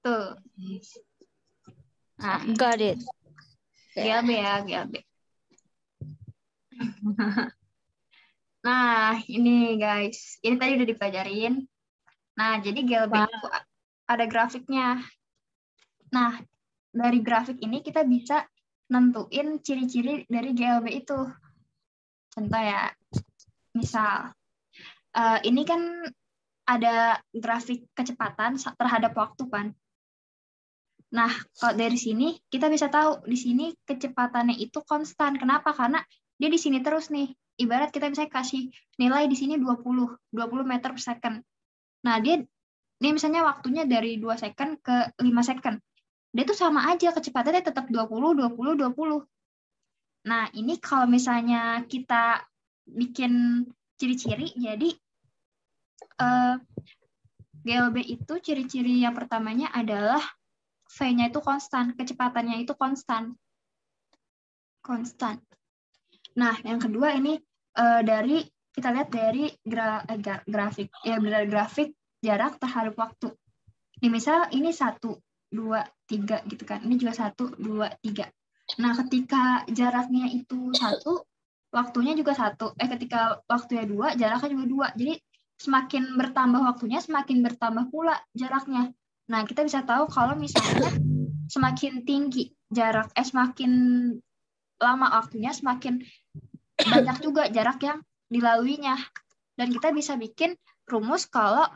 Tuh. Nah, Got it. GLB ya, GLB. Nah, ini guys. Ini tadi udah dipelajarin. Nah, jadi GLB itu ada grafiknya. Nah, dari grafik ini kita bisa nentuin ciri-ciri dari GLB itu. Contoh ya, misal ini kan ada grafik kecepatan terhadap waktu kan. Nah, kalau dari sini kita bisa tahu di sini kecepatannya itu konstan. Kenapa? Karena dia di sini terus nih. Ibarat kita misalnya kasih nilai di sini 20 meter per second. Nah, ini misalnya waktunya dari 2 second ke 5 second. Dia tuh sama aja kecepatannya tetap 20 20 20. Nah, ini kalau misalnya kita bikin ciri-ciri, jadi GLB itu ciri-ciri yang pertamanya adalah V-nya itu konstan, kecepatannya itu konstan. Nah, yang kedua ini dari kita lihat dari grafik, ya dari grafik jarak terhadap waktu. Ini misal ini 1, 2, 3 gitu kan. Ini juga 1, 2, 3. Nah, ketika jaraknya itu 1, waktunya juga 1. Ketika waktunya 2, jaraknya juga 2. Jadi semakin bertambah waktunya, semakin bertambah pula jaraknya. Nah, kita bisa tahu kalau misalnya semakin tinggi jarak, semakin lama waktunya, semakin banyak juga jarak yang dilaluinya. Dan kita bisa bikin rumus kalau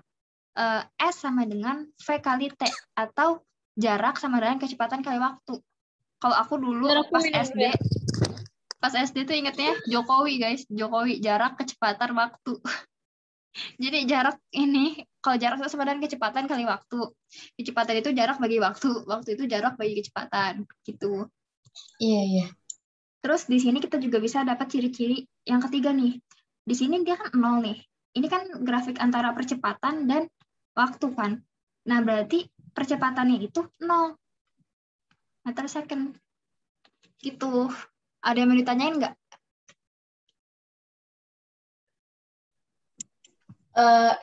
S sama dengan V kali T, atau jarak sama dengan kecepatan kali waktu. Kalau aku dulu pas SD tuh ingetnya Jokowi guys, Jokowi, jarak kecepatan waktu. Jadi jarak ini, kalau jarak itu sama dengan kecepatan kali waktu. Kecepatan itu jarak bagi waktu itu jarak bagi kecepatan, gitu. Iya. Terus di sini kita juga bisa dapat ciri-ciri yang ketiga nih. Di sini dia kan 0 nih. Ini kan grafik antara percepatan dan waktu kan. Nah, berarti percepatannya itu 0 meter second. Gitu. Ada yang mau ditanyain nggak?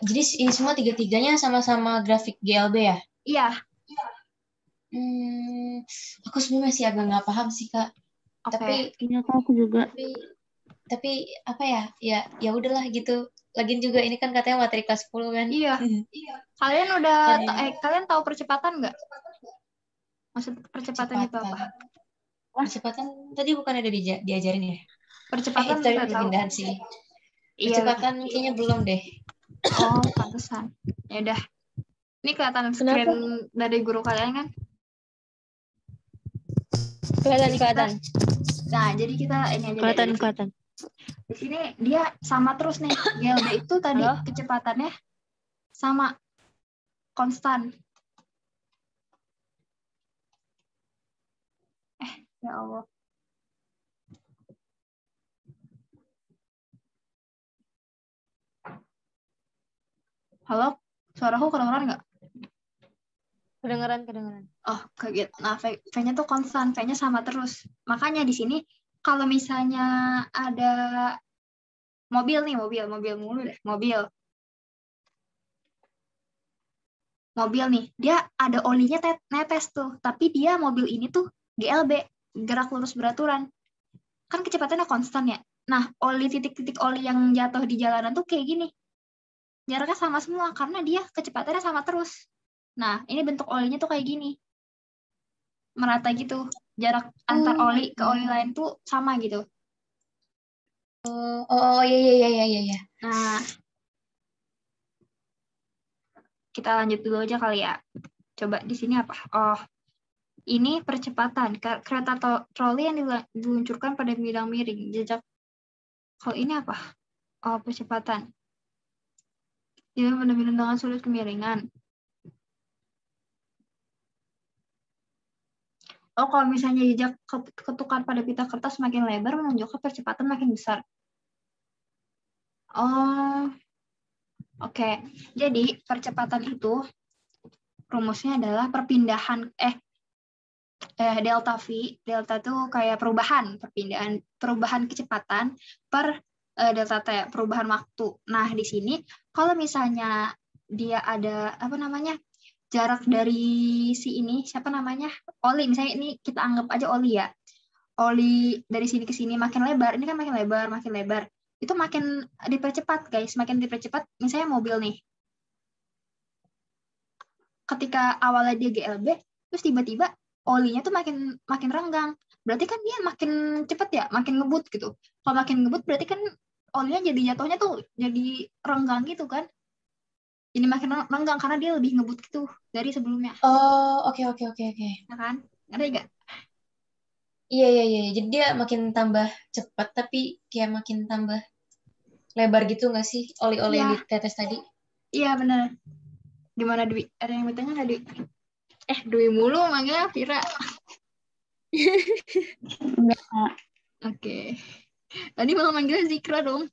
Jadi ini semua tiga-tiganya sama-sama grafik GLB ya? Iya. Aku sebenarnya masih agak nggak paham sih, Kak. Okay. Tapi aku juga. Tapi apa ya? Ya udahlah gitu. Lagian juga ini kan katanya materi kelas 10 kan? Iya. Kalian kalian tahu percepatan nggak? Maksud percepatan itu apa? Percepatan tadi bukan ada diajarin ya? Percepatan itu juga tahu. perpindahan sih. Iya. Percepatan kayaknya belum deh. Oh, pantesan. Ya udah. Ini kelihatan screen dari guru kalian kan? Kelihatan. Nah, jadi kita ini aja. Kelihatan. Di sini dia sama terus nih. GLB itu tadi kecepatannya sama, konstan. Ya Allah. Halo? Suaraku kedengeran nggak? Kedengeran. Oh, kaget. Nah, V-nya tuh konstan. V-nya sama terus. Makanya di sini kalau misalnya ada mobil nih, mobil mulu deh. Mobil nih, dia ada olinya netes tuh. Tapi dia mobil ini tuh GLB, gerak lurus beraturan. Kan kecepatannya konstan ya. Nah, titik-titik oli yang jatuh di jalanan tuh kayak gini. Jaraknya sama semua karena dia kecepatannya sama terus. Nah, ini bentuk olinya tuh kayak gini. Merata gitu. Jarak antar oli ke oli lain tuh sama gitu. Iya. Nah, kita lanjut dulu aja kali ya. Coba di sini apa? Oh, ini percepatan. Kereta troli yang diluncurkan pada bidang miring. Jejak. Kalau ini apa? Oh, percepatan. Dia benar-benar dengan sulit kemiringan. Oh, kalau misalnya jejak ketukan pada pita kertas makin lebar, menunjukkan percepatan makin besar. Oh, oke. Jadi, percepatan itu rumusnya adalah perpindahan, delta V. Delta itu kayak perubahan kecepatan per delta T, perubahan waktu. Nah, di sini, kalau misalnya dia ada, jarak dari si ini, siapa namanya? Oli, misalnya ini kita anggap aja Oli ya. Oli dari sini ke sini makin lebar, ini kan makin lebar. Itu makin dipercepat, guys. Makin dipercepat, misalnya mobil nih. Ketika awalnya dia GLB, terus tiba-tiba olinya tuh makin renggang. Berarti kan dia makin cepat ya, makin ngebut gitu. Kalau makin ngebut berarti kan olinya jadi jatuhnya tuh jadi renggang gitu kan. Jadi makin renggang karena dia lebih ngebut gitu dari sebelumnya. Oh, oke. Ya kan? Ada nggak? Iya. Jadi dia makin tambah cepat, tapi kayak makin tambah lebar gitu nggak sih oli-oli yang Iya, ditetes tadi? iya benar. Gimana Dwi? Ada yang bertanya nggak Dwi? Dwi mulu manggilnya Vira. Enggak, Kak. Oke. Tadi malah manggilnya Zikra dong.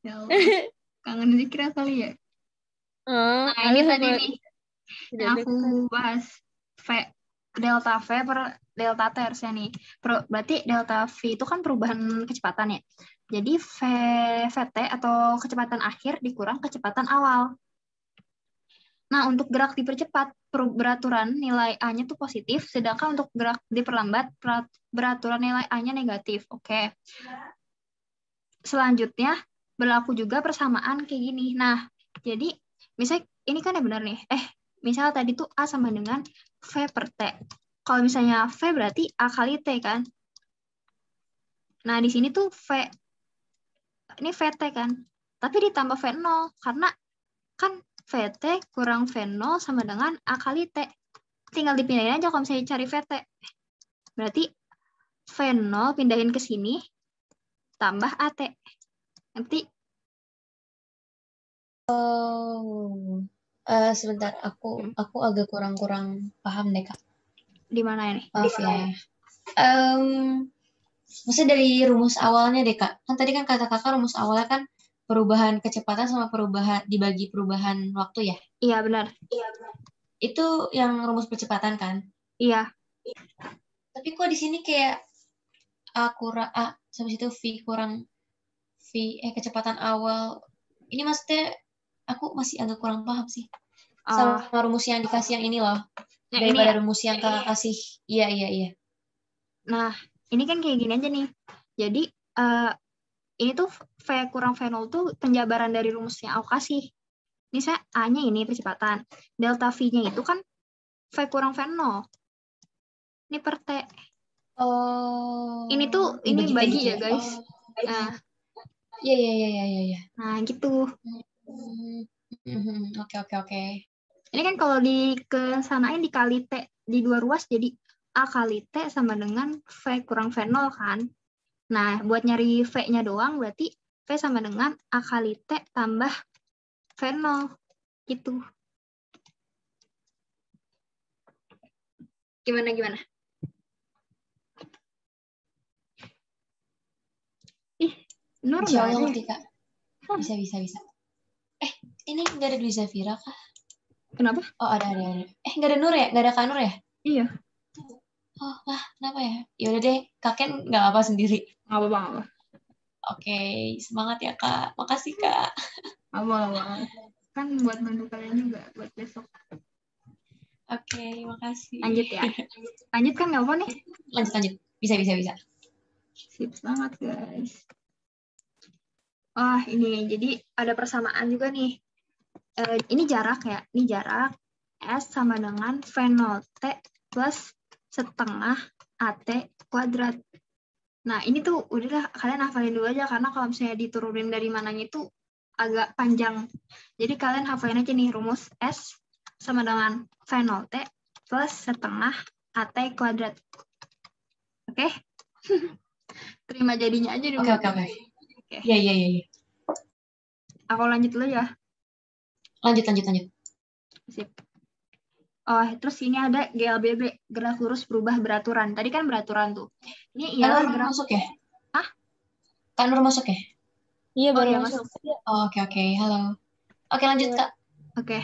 Ya Allah. Kangen Zikra kali ya. Oh, Nah, ini alah, tadi Pak. nih Tidak yang aku dekat. bahas. Delta V per delta T harusnya nih. Berarti delta V itu kan perubahan kecepatan ya. Jadi VT atau kecepatan akhir dikurang kecepatan awal. Nah, untuk gerak dipercepat, beraturan nilai A-nya tuh positif, sedangkan untuk gerak diperlambat, beraturan nilai A-nya negatif. Oke. Selanjutnya, berlaku juga persamaan kayak gini. Nah, jadi misalnya ini kan ya benar nih. Misal tadi tuh A sama dengan V per T. Kalau misalnya V berarti A kali T kan. Nah, di sini tuh ini VT kan. Tapi ditambah V0 karena kan VT kurang V0 sama dengan A kali T. Tinggal dipindahin aja kalau misalnya cari VT. Berarti V0 pindahin ke sini tambah AT. Nanti Sebentar, aku agak kurang paham deh, Kak. di mana ini? Maaf ya. Maksudnya dari rumus awalnya deh, Kak. Kan tadi kan kata Kakak rumus awalnya kan perubahan kecepatan sama dibagi perubahan waktu ya. Iya, benar. Itu yang rumus percepatan kan? Iya. Tapi kok di sini kayak A kurang A, sampai situ V kurang kecepatan awal. Ini maksudnya aku masih agak kurang paham sih. Sama rumus yang dikasih yang ini loh. Daripada rumus yang Kakak kasih. Iya. Nah, ini kan kayak gini aja nih. Jadi, ini tuh V kurang V0 tuh penjabaran dari rumus yang aku kasih. Misalnya A-nya ini percepatan. Delta V-nya itu kan V kurang V0. Ini per T. Oh. Ini tuh, ini bagi ya, guys. Nah. Iya. Nah, gitu. Oke. Ini kan kalau kesanain dikali T di dua ruas, jadi A kali T sama dengan V kurang V0 kan. Nah, buat nyari V-nya doang, berarti V sama dengan A kali T tambah V0. Gitu. Gimana? Nur Insya nggak Allah ada ngerti, Kak. Bisa. Ini nggak ada Dwi Zafira kah? Kenapa? Oh, ada. Nggak ada Nur ya? Nggak ada Kak Nur ya? Iya. Oh, kenapa ya? Yaudah deh, Kakek nggak apa sendiri. Nggak apa-apa. Oke, semangat ya, Kak. Makasih, Kak. Apa-apa. Kan buat bantu kalian juga, buat besok. Oke, makasih. Lanjut ya. Lanjut kan nggak apa nih? Lanjut. Bisa. Sip banget, guys. Ini jadi ada persamaan juga nih. Ini jarak ya. Ini jarak S sama dengan V0 T plus setengah AT kuadrat. Nah, ini tuh udahlah kalian hafalin dulu aja karena kalau misalnya diturunin dari mananya itu agak panjang. Jadi kalian hafalin aja nih rumus S sama dengan V0 T plus setengah AT kuadrat. Oke? Terima jadinya aja dulu. Oke. Iya. Aku lanjut dulu ya. Lanjut. Sip. Terus ini ada GLBB, gerak lurus berubah beraturan. Tadi kan beraturan tuh. Ini ialah gerak masuk ya? Hah? Kak Nur masuk ya? Iya, baru masuk. Oh, oke. Halo. Oke, lanjut, Kak. Oke.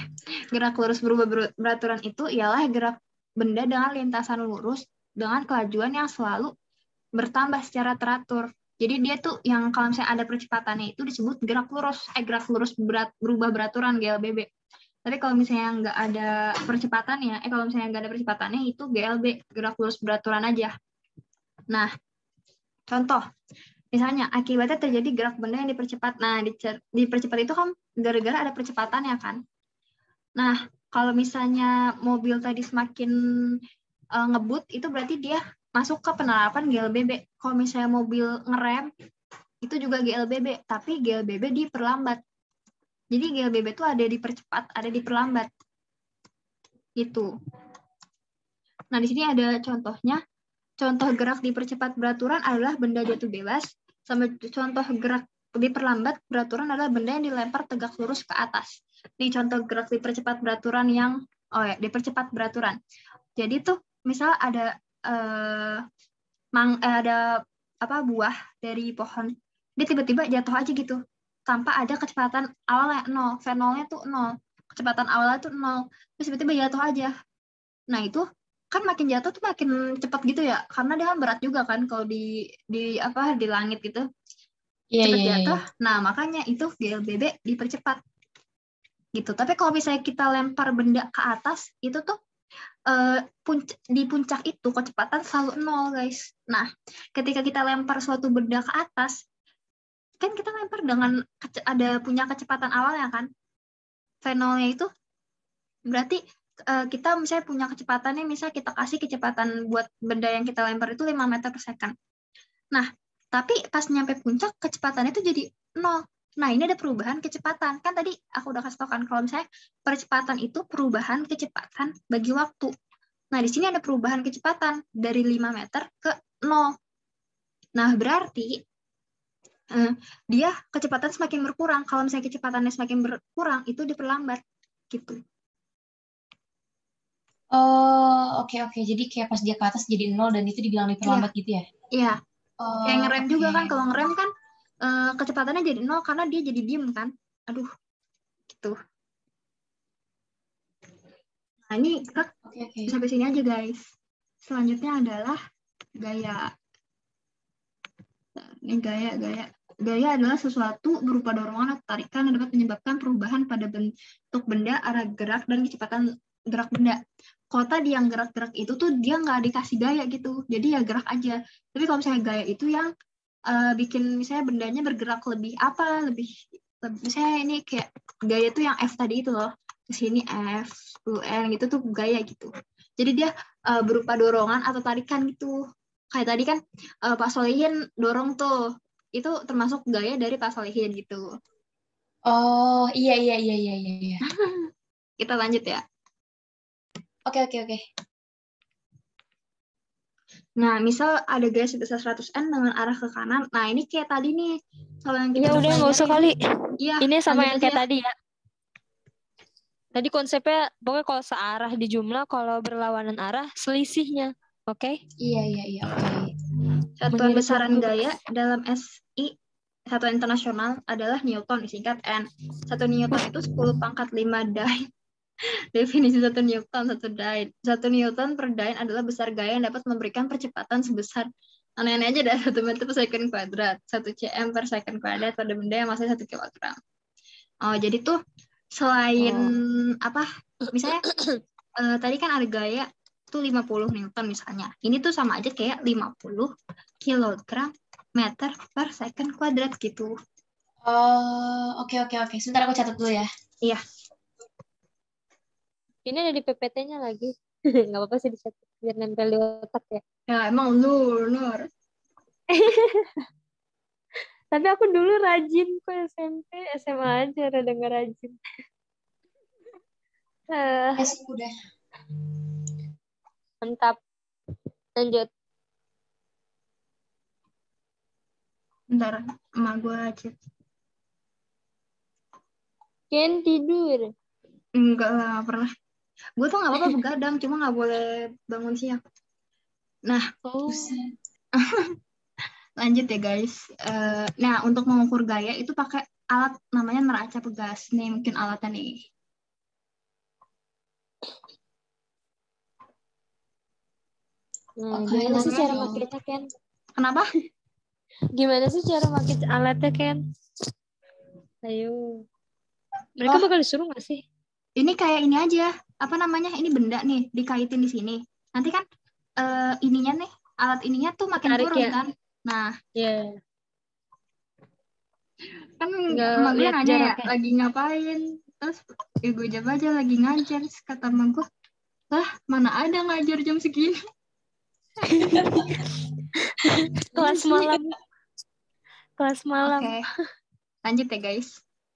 Gerak lurus berubah beraturan itu ialah gerak benda dengan lintasan lurus dengan kelajuan yang selalu bertambah secara teratur. Jadi dia tuh yang kalau misalnya ada percepatannya itu disebut gerak lurus berubah beraturan GLBB. Tapi kalau misalnya nggak ada percepatannya, kalau misalnya nggak ada percepatannya itu GLB, gerak lurus beraturan aja. Nah, contoh, misalnya akibatnya terjadi gerak benda yang dipercepat. Nah, dipercepat itu kan gara-gara ada percepatannya kan. Nah, kalau misalnya mobil tadi semakin ngebut, itu berarti dia masuk ke penerapan GLBB. Kalau misalnya mobil ngerem, itu juga GLBB, tapi GLBB diperlambat. Jadi GLBB itu ada dipercepat, ada diperlambat. Gitu. Nah, di sini ada contohnya. Contoh gerak dipercepat beraturan adalah benda jatuh bebas, sama contoh gerak diperlambat beraturan adalah benda yang dilempar tegak lurus ke atas. Ini contoh gerak dipercepat beraturan yang dipercepat beraturan. Jadi tuh misal ada buah dari pohon, dia tiba-tiba jatuh aja gitu tanpa ada kecepatan awalnya 0, V0-nya tuh 0, kecepatan awalnya tuh 0, terus tiba-tiba jatuh aja. Nah itu kan makin jatuh tuh makin cepat gitu ya, karena dia kan berat juga kan kalau di langit gitu, cepat jatuh. Nah makanya itu GLBB dipercepat gitu. Tapi kalau misalnya kita lempar benda ke atas, itu tuh di puncak itu kecepatan selalu 0, guys. Nah ketika kita lempar suatu benda ke atas, kan kita lempar dengan punya kecepatan awalnya kan, V0-nya itu berarti kita misalnya punya kecepatannya, misalnya kita kasih kecepatan buat benda yang kita lempar itu 5 meter per second. Nah, tapi pas nyampe puncak kecepatannya itu jadi 0. Nah, ini ada perubahan kecepatan. Kan tadi aku udah kasih tau kan, kalau misalnya percepatan itu perubahan kecepatan bagi waktu. Nah, di sini ada perubahan kecepatan dari 5 meter ke 0. Nah, berarti dia kecepatan semakin berkurang. Kalau misalnya kecepatannya semakin berkurang, itu diperlambat. Gitu. Oh, oke. Jadi kayak pas dia ke atas jadi 0 dan itu dibilang diperlambat gitu ya? Iya. Kayak ngerem juga kan. Kalau ngerem kan kecepatannya jadi 0 karena dia jadi diem kan. Aduh. Gitu. Nah, ini sampai sini aja, guys. Selanjutnya adalah gaya. Ini gaya. Gaya adalah sesuatu berupa dorongan atau tarikan yang dapat menyebabkan perubahan pada bentuk benda, arah gerak, dan kecepatan gerak benda. Kalau tadi yang gerak-gerak itu tuh dia nggak dikasih gaya gitu, jadi ya gerak aja. Tapi kalau misalnya gaya itu yang bikin misalnya bendanya bergerak lebih misalnya ini kayak gaya itu yang F tadi itu loh, ke sini F, N gitu tuh gaya gitu. Jadi dia berupa dorongan atau tarikan gitu. Kayak tadi kan Pak Solihin dorong tuh, itu termasuk gaya dari Pak Solihin gitu. Oh, iya. Kita lanjut ya. Oke. Nah, misal ada gaya sebesar 100N dengan arah ke kanan. Nah, ini kayak tadi nih. Kalau yang kita udah nggak usah kali. Iya, ini sama yang kayak ya. tadi ya. Tadi konsepnya pokoknya kalau searah di jumlah, kalau berlawanan arah selisihnya. Oke? Iya, oke. Satuan besaran gaya dalam SI, satuan internasional adalah Newton, disingkat N. 1 Newton itu 10 pangkat 5 Dyne. Definisi 1 Newton, 1 Dyne. 1 Newton per Dyne adalah besar gaya yang dapat memberikan percepatan sebesar aneh-aneh aja dah 1 meter per second kuadrat, 1 cm per second kuadrat pada benda yang masih 1 kilogram. Oh, jadi tuh selain misalnya tadi kan ada gaya tuh 50 Newton misalnya. Ini tuh sama aja kayak 50 kilogram meter per second kuadrat gitu. Oke. Sebentar aku catat dulu ya. Iya. Ini ada di PPT-nya lagi. Nggak apa-apa sih dicatat biar nempel di otak ya. Ya emang lu, Nur. Tapi aku dulu rajin kok SMP, SMA aja rada nggak rajin. Udah. Mantap. Lanjut. Bentar, emak gue aja. Ken tidur. Enggak lah, gak pernah. Gue tuh gak apa-apa begadang, cuma gak boleh bangun siang. Nah, lanjut ya guys. Nah, untuk mengukur gaya itu pakai alat namanya neraca pegas. Nih mungkin alatnya nih. Nah, gimana sih cara makainya, Ken? Kenapa? Gimana sih cara pakai alatnya, Ken? Ayo. Mereka bakal disuruh nggak sih? Ini kayak ini aja, apa namanya? Ini benda nih dikaitin di sini. Nanti kan ininya nih, alat ininya tuh makin Tarik turun ya. kan. Nah, Iya. kan Nggak emak gue lihat nanya ya, jaraknya. lagi ngapain? Terus gue jawab aja lagi ngajar. Terus kata emak gue, lah mana ada ngajar jam segini? Kelas Iya sih. malam. Kelas malam. Oke, lanjut ya guys.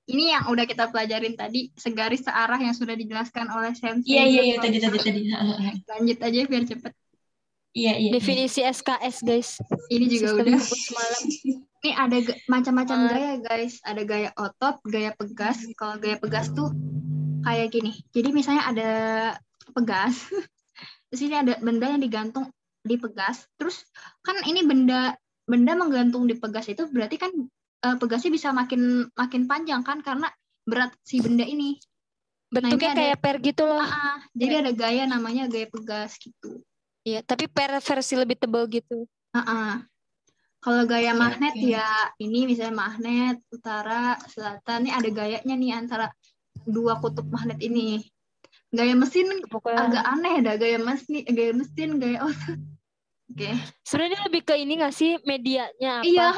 Ini yang udah kita pelajarin tadi, segaris searah yang sudah dijelaskan oleh Iya, Sensei. tadi. Lanjut aja biar cepet. Iya. Definisi SKS guys. Ini juga Sistem udah. rumus semalam. Ini ada macam-macam gaya guys. Ada gaya otot, gaya pegas. Kalau gaya pegas tuh kayak gini. Jadi misalnya ada pegas. Terus ini ada benda yang digantung di pegas. Terus kan ini benda menggantung di pegas itu berarti kan pegasnya bisa makin panjang kan karena berat si benda ini. Bentuknya Nah, ini kayak per gitu loh. jadi ada gaya namanya gaya pegas gitu. Iya, tapi per versi lebih tebal gitu. Kalau gaya Oke, magnet oke. ya ini misalnya magnet utara selatan ini ada gayanya nih antara dua kutub magnet ini. Gaya mesin Pokoknya agak aneh dah, gaya mesin, gaya otot. Oke. sebenarnya lebih ke ini nggak sih, medianya apa? Iya,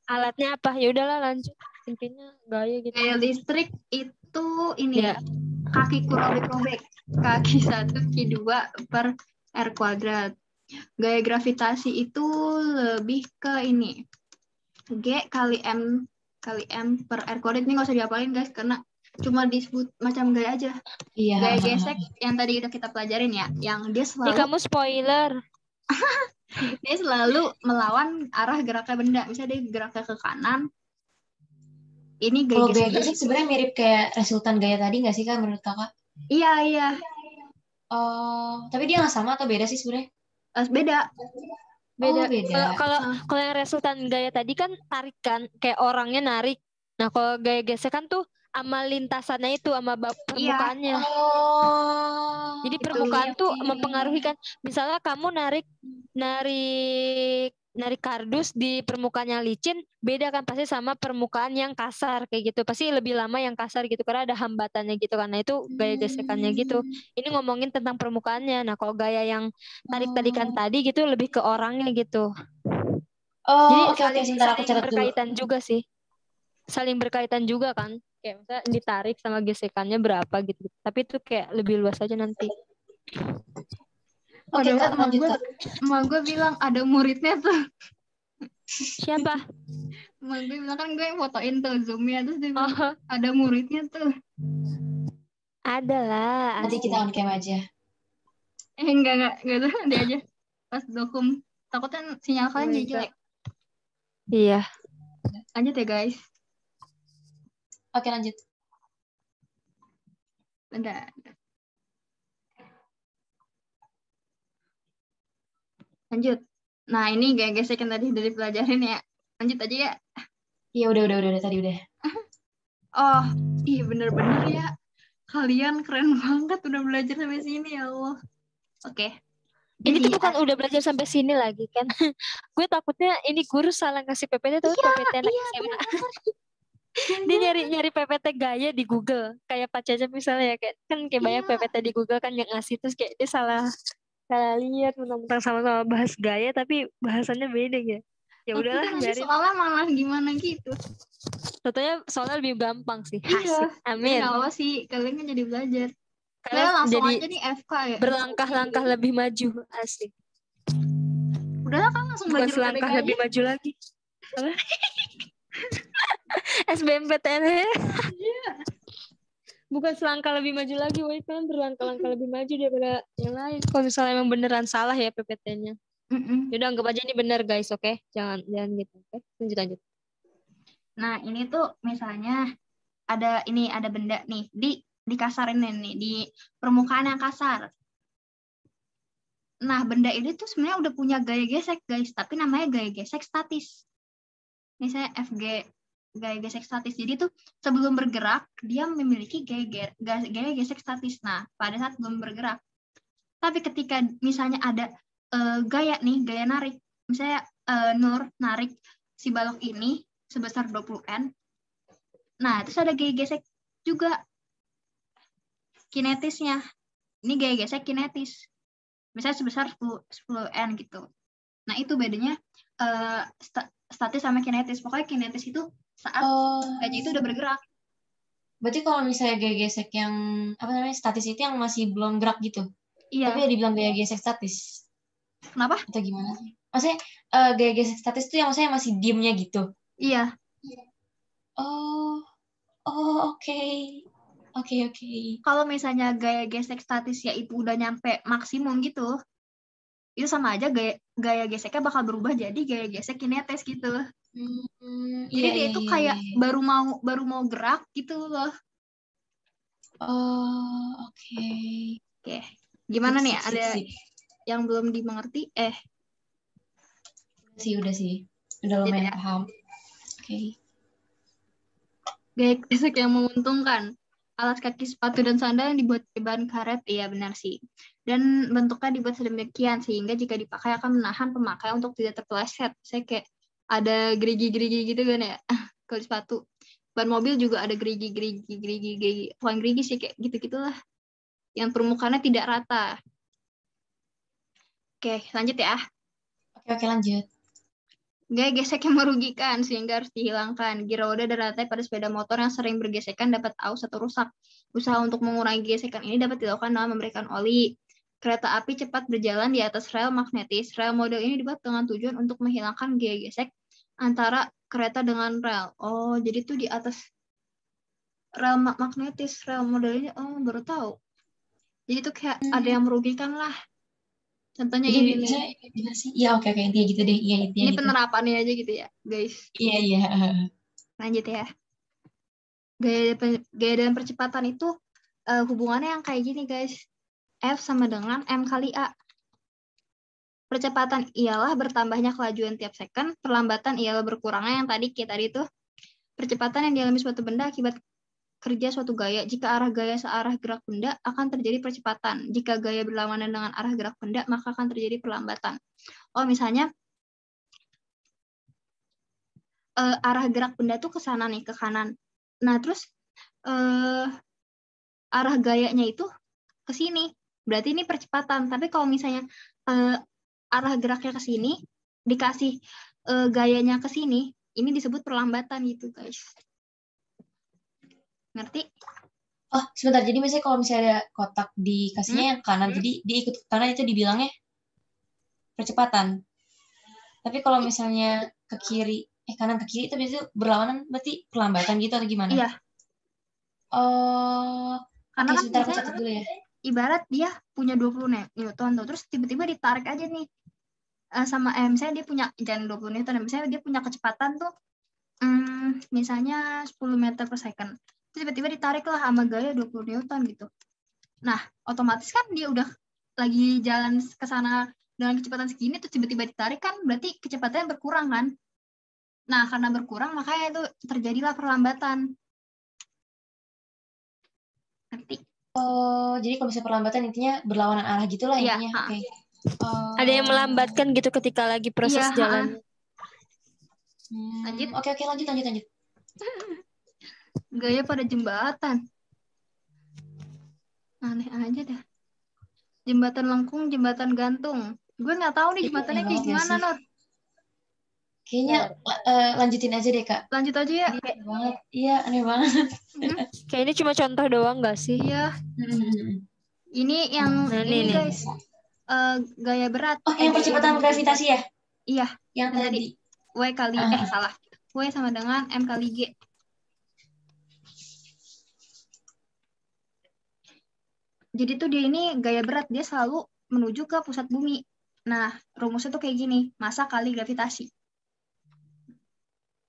Alatnya apa? Ya udahlah lanjut. Intinya gaya gitu. gaya listrik itu ini Ya. kaki kurobek-robek. Kaki 1 Q2 per R kuadrat. Gaya gravitasi itu lebih ke ini. G kali M per R kuadrat. Ini nggak usah diapalin guys, karena cuma disebut macam gaya aja. Iya. Gaya gesek yang tadi udah kita pelajarin ya, yang dia Ini selalu kamu spoiler. melawan arah geraknya benda. Misalnya dia geraknya ke kanan, ini gaya Kalau gaya gesek. gesek sebenarnya mirip kayak resultan gaya tadi nggak sih Kak menurut Kakak? Iya. Oh, tapi dia nggak sama atau beda sih sebenarnya? Beda. Beda. Oh, beda. Kalau yang resultan gaya tadi kan tarik kan, kayak orangnya narik. Nah, kalau gaya gesekan tuh sama lintasannya itu, sama permukaannya. Oh. Jadi Itu. permukaan tuh Oke. mempengaruhi kan. Misalnya kamu narik kardus di permukaan yang licin, beda kan pasti sama permukaan yang kasar kayak gitu. Pasti lebih lama yang kasar gitu karena ada hambatannya gitu kan. Nah, itu gaya gesekannya gitu. Ini ngomongin tentang permukaannya. Nah, kalau gaya yang tarik-tarikan tadi gitu lebih ke orangnya gitu. Oh, Jadi oke, sebentar aku saling catat dulu. berkaitan juga sih. Saling berkaitan juga kan. Kayak misalnya ditarik sama gesekannya berapa gitu. Tapi itu kayak lebih luas aja nanti. Oke, Kak, lanjut, Kak. Emak gue bilang ada muridnya tuh. Siapa? Emak gue bilang kan gue fotoin tuh zoomnya, terus dia bilang Oh, ada muridnya tuh. ada lah. Nanti kita on cam aja. Enggak tuh, nanti aja pas dokum. Takutnya sinyal kalian jadi jelek. Iya. Lanjut ya guys. Oke, lanjut. Bentar. Lanjut. Nah, ini gaya gesek yang tadi udah dipelajarin ya. Lanjut aja ya. Iya, udah tadi udah. Oh, iya bener-bener ya. Kalian keren banget udah belajar sampai sini ya Allah. Oke. Ini Jadi, tuh bukan udah belajar sampai sini lagi kan. Gue takutnya ini guru salah ngasih PPT tuh PPT anak SMA. Dia nyari PPT gaya di Google. Kayak Pak Cecep misalnya ya, kayak kan kayak banyak PPT di Google kan yang ngasih, terus kayak dia salah lihat mentang sama-sama bahas gaya tapi bahasannya beda ya. Ya udahlah biarin. soalnya malah gimana gitu. Contohnya soalnya lebih gampang sih. Iya. Asik. Amin. Nggak apa sih, kalian kan jadi belajar. Kalian Langsung jadi aja nih FK ya. berlangkah-langkah lebih maju. Asik. Udahlah kan langsung Bukan belajar selangkah UTBK lebih aja. maju lagi. Apa? SBMPTN ya. Bukan selangkah lebih maju lagi, woi kan berlangkah-langkah lebih maju daripada yang lain. Kalau misalnya emang beneran salah ya PPT-nya. Yaudah anggap aja ini bener guys, oke? Jangan gitu, oke? Lanjut. Nah, ini tuh misalnya ada benda nih di kasarin nih di permukaan yang kasar. Nah, benda ini tuh sebenarnya udah punya gaya gesek, guys, tapi namanya gaya gesek statis. Misalnya FG, gaya gesek statis. Jadi tuh sebelum bergerak dia memiliki gaya gesek statis. Nah, pada saat belum bergerak. Tapi ketika misalnya ada gaya narik, misalnya Nur narik si balok ini sebesar 20 N. Nah, terus ada gaya gesek juga. kinetisnya. Ini gaya gesek kinetis. Misalnya sebesar 10 N gitu. Nah, itu bedanya statis sama kinetis. Pokoknya kinetis itu saat gayanya itu udah bergerak. Berarti kalau misalnya gaya gesek yang statis itu yang masih belum gerak gitu. Iya. Tapi ya dibilang gaya gesek statis. Kenapa? Atau gimana sih? Maksudnya gaya gesek statis itu yang maksudnya masih diemnya gitu. Iya. Oh, oke. Oke. Kalau misalnya gaya gesek statis ya itu udah nyampe maksimum gitu, itu sama aja gaya geseknya bakal berubah jadi gaya gesek kinetis gitu. Jadi dia itu kayak baru mau gerak gitu loh. Oh, oke. Gimana nih? Ada yang belum dimengerti? Udah sih. Udah lumayan paham. Oke. Gaya gesek yang menguntungkan. Alas kaki, sepatu, dan sandal yang dibuat dari bahan karet, iya benar sih. Dan bentuknya dibuat sedemikian sehingga jika dipakai akan menahan pemakai untuk tidak terpeleset. Saya kayak ada gerigi-gerigi gitu kan ya, kalau sepatu. Ban mobil juga ada gerigi. Bukan gerigi sih, kayak gitu-gitulah. Yang permukaannya tidak rata. Oke, lanjut ya. Oke, lanjut. Gaya gesek yang merugikan sehingga harus dihilangkan. Giro roda dan rantai pada sepeda motor yang sering bergesekan dapat aus atau rusak. Usaha untuk mengurangi gesekan ini dapat dilakukan dengan memberikan oli. Kereta api cepat berjalan di atas rel magnetis. Rel model ini dibuat dengan tujuan untuk menghilangkan gaya gesek antara kereta dengan rel. Oh, jadi tuh di atas rel magnetis, rel modelnya. Oh, baru tahu. Jadi tuh kayak ada yang merugikan lah. Contohnya jadi ini nih. Iya, oke, intinya gitu deh. Iya, intinya ini gitu. penerapannya aja gitu ya, guys. Iya. Lanjut ya. Gaya dan percepatan itu hubungannya yang kayak gini, guys. F sama dengan M kali A. Percepatan ialah bertambahnya kelajuan tiap second, perlambatan ialah berkurangnya yang tadi itu percepatan yang dialami suatu benda akibat kerja suatu gaya. Jika arah gaya searah gerak benda, akan terjadi percepatan. Jika gaya berlawanan dengan arah gerak benda, maka akan terjadi perlambatan. Oh, misalnya arah gerak benda tuh ke sana nih, ke kanan. Nah, terus arah gayanya itu ke sini. Berarti ini percepatan. Tapi kalau misalnya arah geraknya ke sini, dikasih gayanya ke sini, ini disebut perlambatan gitu, guys. Ngerti? Oh, sebentar. Jadi misalnya kalau misalnya ada kotak dikasihnya yang kanan, jadi dia ikut ke kanan itu dibilangnya percepatan. Tapi kalau misalnya ke kiri, kanan ke kiri itu biasanya berlawanan, berarti perlambatan gitu atau gimana? Iya. Karena kan sebentar aku catat dulu ya. Ibarat dia punya 20 Newton tuh, terus tiba-tiba ditarik aja nih sama misalnya dia punya jangan 20 Newton, misalnya dia punya kecepatan tuh misalnya 10 meter per second. Terus tiba-tiba ditarik lah sama gaya 20 Newton gitu. Nah, otomatis kan dia udah lagi jalan ke sana dengan kecepatan segini, terus tiba-tiba ditarik kan berarti kecepatannya berkurang kan. Nah, karena berkurang makanya itu terjadilah perlambatan. Ngerti? Oh, jadi kalau misalnya perlambatan intinya berlawanan arah gitulah intinya. Iya, Oke. Ada yang melambatkan gitu ketika lagi proses jalan. Lanjut. Oke, lanjut. Gaya pada jembatan. Aneh aja dah. Jembatan lengkung, jembatan gantung. Gue nggak tahu nih jembatannya kayak gimana, Nur. Kayaknya lanjutin aja deh, Kak. Lanjut aja ya. Ini aneh banget. Iya, aneh banget. Kayak ini cuma contoh doang gak sih? Iya. Ini yang ini guys. Gaya berat. Oh, yang percepatan gravitasi ya? Iya. Yang tadi. W kali salah. W sama dengan M kali G. Jadi tuh dia ini gaya berat, dia selalu menuju ke pusat bumi. Nah, rumusnya tuh kayak gini, massa kali gravitasi.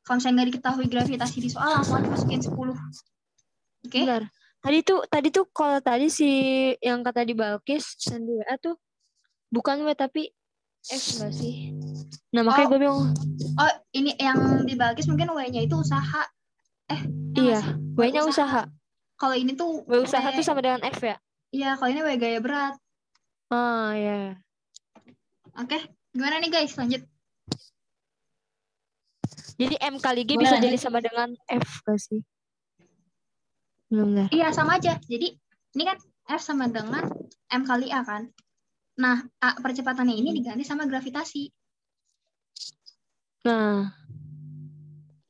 Kalau misalnya nggak diketahui gravitasi di soal, langsung aja masukin 10. Oke? Benar. Tadi tuh kalau tadi si yang kata di Balkis, sendiri tuh bukan W tapi F nggak sih? Nah, makanya gue bingung. Oh, ini yang di Balkis mungkin W-nya itu usaha. Iya, W-nya usaha. Kalau ini tuh W usaha tuh sama dengan F ya? Iya, kalau ini W gaya berat. Oh, ya. Oke, gimana nih guys? Lanjut. Jadi M kali G bisa jadi sama dengan F gak sih? Belum. Iya, sama aja. Jadi, ini kan F sama dengan M kali A kan. Nah, percepatannya ini diganti sama gravitasi. Nah,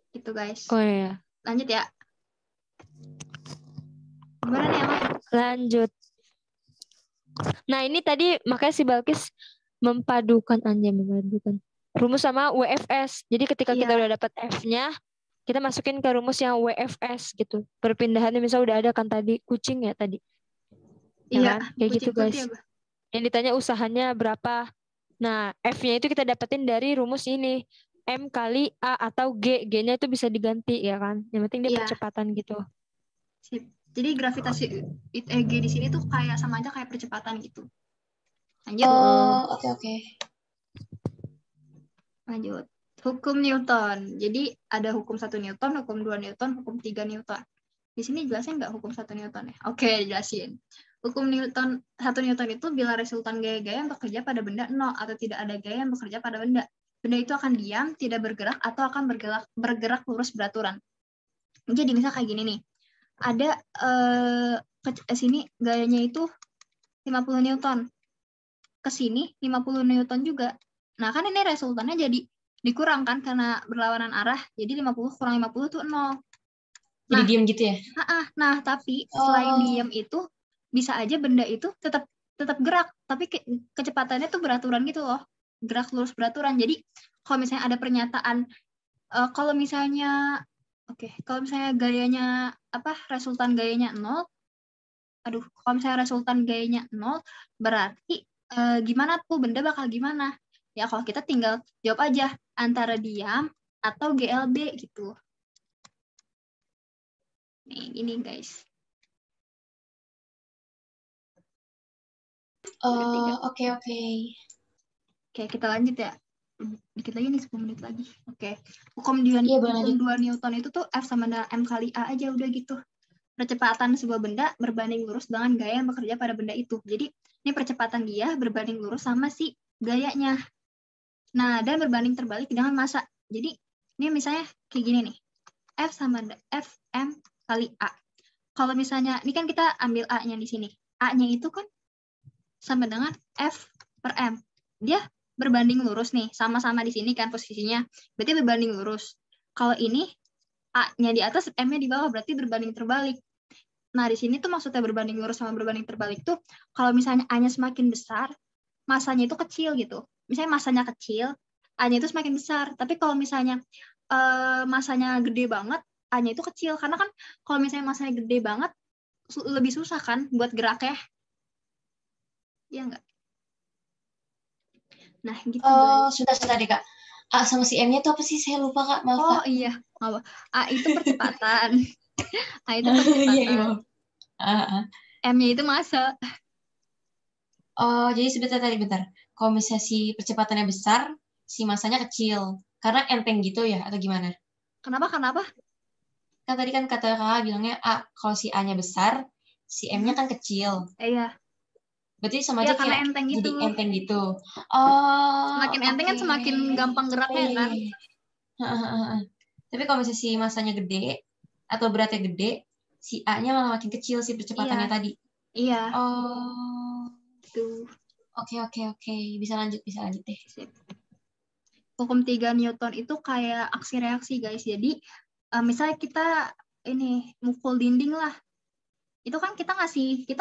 Gitu guys. oh ya, Lanjut ya. Gimana nih Emma? lanjut. Nah, ini tadi makanya si Balkis memadukan rumus sama WFS. Jadi ketika kita Iya. udah dapat F-nya, kita masukin ke rumus yang WFS gitu. Perpindahannya misalnya udah ada kan tadi kucing ya tadi. Ya Iya, kan? Kayak gitu kucing putih guys. apa? Yang ditanya usahanya berapa. Nah, F-nya itu kita dapetin dari rumus ini. M kali A atau G. G-nya itu bisa diganti ya kan. Yang penting dia Iya. percepatan gitu. Sip. Jadi gravitasi G di sini tuh kayak sama aja kayak percepatan gitu. Lanjut. Oh, oke. Lanjut. Hukum Newton. Jadi ada hukum 1 Newton, hukum 2 Newton, hukum 3 Newton. Di sini jelasin nggak hukum 1 Newton ya? Oke, jelasin. Hukum Newton 1 Newton itu bila resultan gaya-gaya yang bekerja pada benda 0 atau tidak ada gaya yang bekerja pada benda. Benda itu akan diam, tidak bergerak, atau akan bergerak lurus beraturan. Jadi misal kayak gini nih. Ada sini gayanya itu 50 Newton. Ke sini 50 Newton juga. Nah, kan ini resultannya jadi dikurangkan karena berlawanan arah. Jadi 50 kurang 50 itu 0. Jadi Nah, diam gitu ya? Nah, tapi selain diam itu bisa aja benda itu tetap gerak, tapi kecepatannya tuh beraturan gitu loh. Gerak lurus beraturan. Jadi kalau misalnya ada pernyataan kalau misalnya kalau misalnya gayanya resultan gayanya 0, kalau misalnya resultan gayanya 0 berarti gimana tuh benda bakal gimana? Ya kalau kita tinggal jawab aja antara diam atau GLB gitu. Nih, ini guys. Oke. Oke, kita lanjut ya. Dikit lagi nih, 10 menit lagi. Oke. Hukum 2 Newton itu tuh F sama dengan M kali A aja udah gitu. Percepatan sebuah benda berbanding lurus dengan gaya yang bekerja pada benda itu. Jadi, ini percepatan dia berbanding lurus sama si gayanya. Nah, dan berbanding terbalik dengan massa. Jadi, ini misalnya kayak gini nih. F sama F M kali A. Kalau misalnya, ini kan kita ambil A-nya di sini. A-nya itu kan sama dengan F per M. Dia berbanding lurus nih, sama-sama di sini kan posisinya. Berarti berbanding lurus. Kalau ini A-nya di atas, M-nya di bawah, berarti berbanding terbalik. Nah, di sini tuh maksudnya berbanding lurus sama berbanding terbalik tuh, kalau misalnya A-nya semakin besar, masanya itu kecil gitu. Misalnya masanya kecil, A-nya itu semakin besar. Tapi kalau misalnya masanya gede banget, A-nya itu kecil. Karena kan kalau misalnya masanya gede banget, lebih susah kan buat geraknya. Iya nggak? Nah, gitu guys. Sudah deh Kak. A sama si M-nya tuh apa sih? Saya lupa Kak, maaf Kak. Iya, maaf. A itu percepatan. A itu percepatan. M-nya itu massa. Oh, jadi bentar. Kalau misalnya si percepatannya besar, si masanya kecil. Karena enteng gitu ya, atau gimana? Kenapa? Kan tadi kan kata kakak bilangnya A, kalau si A-nya besar, si M-nya kan kecil. Iya. Berarti sama Ya, aja karena kayak enteng jadi gitu. enteng gitu. Oh, Semakin enteng kan semakin gampang geraknya kan. Tapi kalau misalnya si masanya gede, atau beratnya gede, si A-nya malah makin kecil si percepatannya Iya. tadi. Iya. Oh, Tuh. oke. Bisa lanjut deh. Hukum 3 Newton itu kayak aksi reaksi guys. Jadi misalnya kita ini mukul dinding lah. Itu kan kita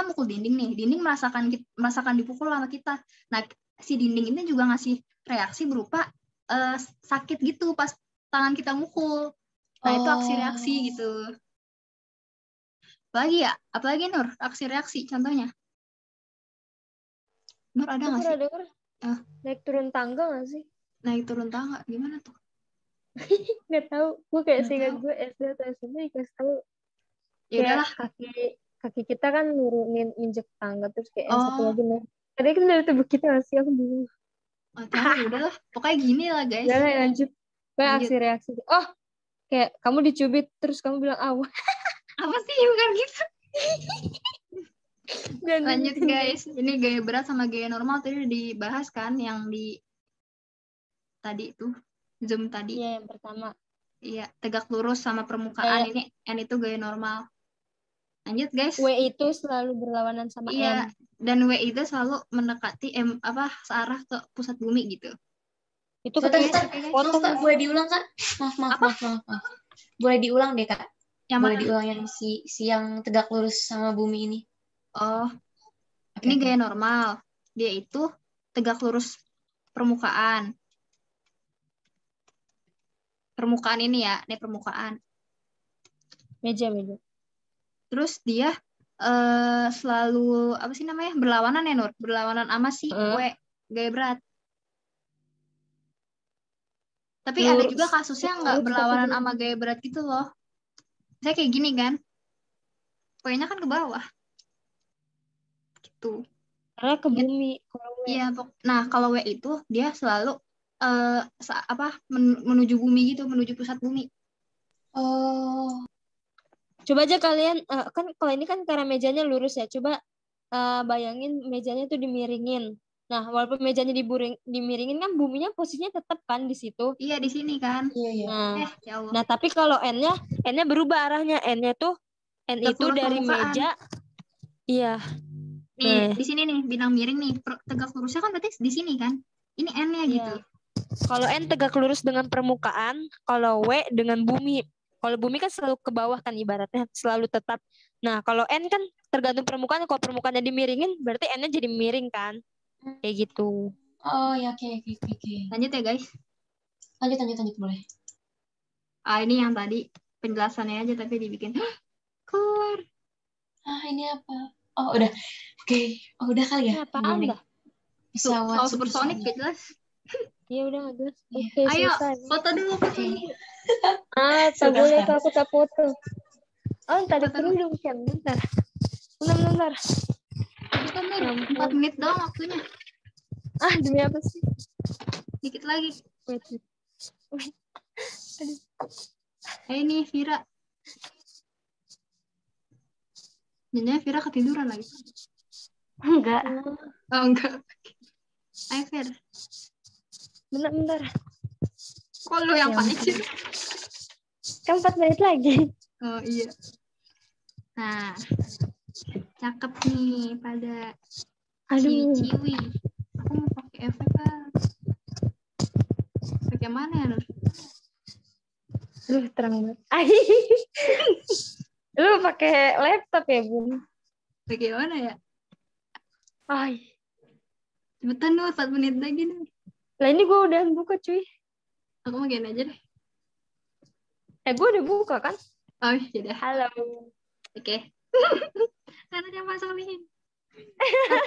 mukul dinding nih. Dinding merasakan dipukul sama kita. Nah, si dinding ini juga ngasih reaksi berupa sakit gitu pas tangan kita mukul. Nah, itu aksi reaksi gitu. Apalagi Nur, aksi reaksi contohnya. Nur ada nggak sih? Denger naik turun tangga nggak sih? Naik turun tangga gimana tuh? Nggak tahu. Gue kayak Nggak seingat tahu. gue SD atau SMP dikasih tahu. Ya Kayak udahlah. kaki kita kan nurunin injek tangga terus kayak yang satu Oh, lagi nih. Tadi kan dari tubuh kita nggak sih, aku bingung. nggak tahu. Ya udahlah. Pokoknya gini lah guys. Udah lah, lanjut. Kayak Lanjut. aksi reaksi. Oh, kayak kamu dicubit terus kamu bilang awas. Apa sih bukan gitu? Lanjut guys. Ini gaya berat sama gaya normal tadi udah dibahas kan yang di tadi itu Zoom tadi. Iya, yang pertama. Iya, tegak lurus sama permukaan ini N itu gaya normal. Lanjut guys. W itu selalu berlawanan sama Iya, N. dan W itu selalu mendekati searah ke pusat bumi gitu. Itu Bentar, kayak bentar. potong. Maaf, Kak, boleh diulang, Kak? Maaf. Boleh diulang deh, Kak. Yang Boleh mana? diulang yang si yang tegak lurus sama bumi ini. Oh, Oke, ini oke. gaya normal. Dia itu tegak lurus permukaan. Permukaan ini ya, ini permukaan. Meja. Terus dia selalu apa sih namanya? Berlawanan ya, Nur? Berlawanan sama si W, gaya berat. Tapi ada juga kasusnya nggak berlawanan sama gaya berat gitu loh. Saya kayak gini kan. W-nya kan ke bawah. Gitu. Karena ke bumi. Kalau W. Iya, nah kalau W itu dia selalu menuju bumi gitu, menuju pusat bumi. Oh, Coba aja kalian, kan kalau ini kan karena mejanya lurus ya. Coba bayangin mejanya tuh dimiringin. Nah, walaupun mejanya dimiringin kan buminya posisinya tetap kan di situ. Iya, di sini kan. iya. Nah, Ya Allah. nah tapi kalau N-nya berubah arahnya. N-nya tuh N Tegak itu lurus dari permukaan. meja. Iya. Nih, di sini nih, bintang miring nih. Tegak lurusnya kan berarti di sini kan. Ini N-nya gitu. Kalau N tegak lurus dengan permukaan, kalau W dengan bumi. Kalau bumi kan selalu ke bawah kan ibaratnya, selalu tetap. Nah, kalau N kan tergantung permukaan. Kalau permukaannya dimiringin, berarti N-nya jadi miring kan. Kayak gitu. Oh, ya, oke. Lanjut ya, guys. Lanjut, boleh. Ini yang tadi penjelasannya aja tapi dibikin keluar. Ini apa? Oh, udah. Oke. Oh, udah kali ya? Ini apaan dah? Pesawat Soal supersonik gak jelas. Iya udah nggak jelas. Iya. Oke, Ayo, selesai. foto dulu. Tak Sudah, boleh Kak. aku tak foto. Oh, tadi Foto perlu dong, Ken. Bentar. Jadi kan Nur, 4 menit doang waktunya. Demi apa sih? Dikit lagi. Wait. Aduh. Ini Vira. Jadinya Vira ketiduran lagi. Enggak. Oh, enggak. Ayo, Vir. Bentar. Kok lu yang panik sih? Kan 4 menit lagi. Oh, iya. Nah, cakep nih pada Aduh. ciwi-ciwi. Aku mau pakai efek kan. Pakai mana ya, Nur? Aduh, terang banget. Lu pakai laptop ya, Bun? Pakai mana ya? Ay. Cepetan Nur, 4 menit lagi nih. Lah ini gue udah buka, cuy. Aku mau gini aja deh. Gue udah buka kan? Oh, iya. Halo. Oke. Karena yang pasang nih.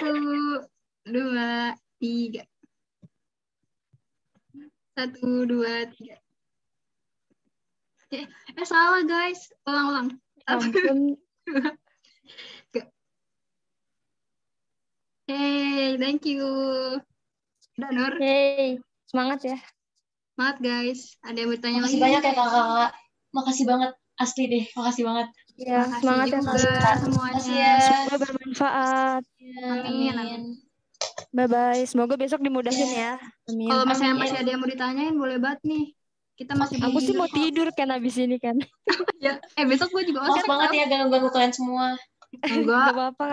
1, 2, 3. 1, 2, 3. Salah guys. Ulang. Ampun. Hey, thank you. Udah, Nur. Hey, semangat ya. Semangat guys. Ada yang bertanya Makasih lagi? banyak ya, Kakak. Makasih banget. Asli deh. Makasih banget. Ya, semangat ya juga kalian. semuanya. Makasih ya. Semoga bermanfaat. Amin. Bye-bye. Semoga besok dimudahin ya. Amin. Kalau misalnya Amin. masih ada yang mau ditanyain, boleh banget nih. Kita masih Aku sih mau kok. tidur kan abis ini kan. Ya. Besok gue juga Maaf banget ya ganggu kalian semua. Enggak. Gak apa-apa.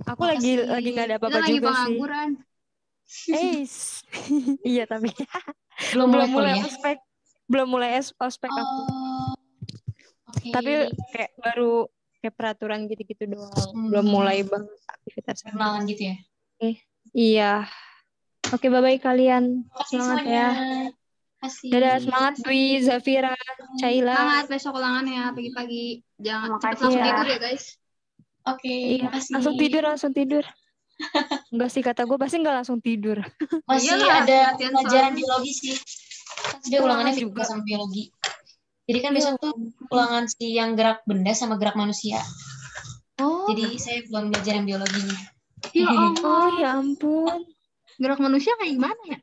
Aku Makasih. lagi gak ada Kita apa-apa lagi juga sih. pengangguran. Iya tapi Belum mulai kuliah. belum mulai ospek aku. Oke. Tapi kayak baru kayak peraturan gitu-gitu doang. Belum mulai banget aktivitas. Perkenalan gitu ya. Iya. Oke, bye-bye kalian. Makasih Semangat semuanya. ya. Makasih. Dadah, semangat Dwi, Zafira, Caila. Semangat besok ulangan ya pagi-pagi. Jangan Terima cepet kasih langsung ya. tidur ya guys. Oke, Iya, makasih. langsung tidur. Enggak sih, kata gue pasti enggak langsung tidur. Masih Iyalah, ada latihan pelajaran soalnya. biologi sih. Kan dia ulangannya Ulangan juga juga. sama biologi. Jadi kan Iya. besok tuh ulangan si yang gerak benda sama gerak manusia. Oh, Jadi saya belum belajar yang biologinya. ya Oh, Allah. ya ampun. Gerak manusia kayak gimana ya?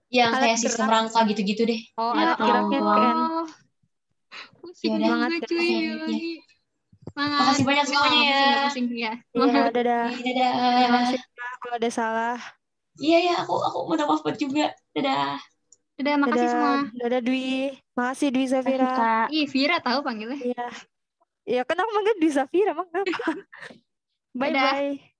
Yang Alat kayak sistem gerak. rangka gitu-gitu deh. Oh, Ya alat geraknya keren. Allah. Pusing Yaudah. juga Semangat, cuy guys. biologi. Semangat. Makasih banyak semuanya ya. Nggak pusing ya. Iya, dadah. Oke, dadah. Terima kasih kalau ada salah. Iya ya, aku minta maaf buat juga. Dadah. Dadah, makasih semua. Dadah Dwi. Makasih Dwi Terima kasih, Zafira. Kak. Ih, Vira tahu panggilnya. Iya. Ya kan aku manggil di Zafira, emang kenapa? Dadah. Bye-bye.